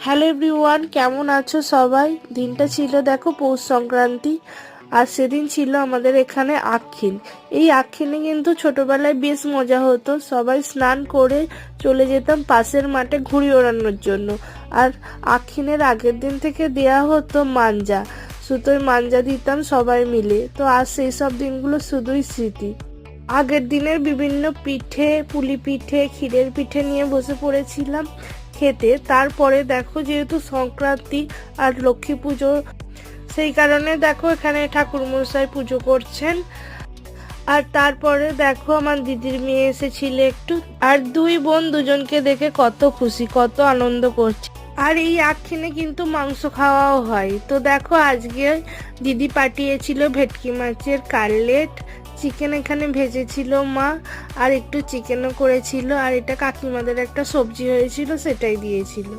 Hello everyone, কেমন আছো সবাই? দিনটা ছিল দেখো পৌষ সংক্রান্তি। আর সেদিন ছিল আমাদের এখানে আখ্খিন। এই আখ্খিনে কিন্তু ছোটবেলায় বেশ মজা হতো। সবাই স্নান করে চলে যেতাম পাশের মাঠে ঘুড়ি ওড়ানোর জন্য। আর আখ্খিনের আগের দিন থেকে দেয়া হতো মাঞ্জা, সুতোয় মাঞ্জা দিতাম সবাই মিলে। তো আর সেই সব দিনগুলো শুধুই স্মৃতি। আগের দিনের বিভিন্ন পিঠে, পুলি পিঠে, ক্ষীরের পিঠে নিয়ে বসে পড়েছিলাম খেতে। তারপরে দেখো যেহেতু সংক্রান্তি আর লক্ষ্মী পুজো, সেই কারণে দেখো এখানে ঠাকুরমশাই পুজো করছেন। আর তারপরে দেখো আমার দিদির মেয়ে এসেছিল একটু, আর দুই বোন দুজনকে দেখে কত খুশি, কত আনন্দ করছে। আর এই আখ্খিনে কিন্তু মাংস খাওয়াও হয়। তো দেখো আজকে দিদি পাঠিয়েছিল ভেটকি মাছের কাটলেট, চিকেন এখানে ভেজেছিল মা, আর একটু চিকেনও করেছিল, আর এটা কাকিমাদের একটা সবজি হয়েছিল সেটাই দিয়েছিল।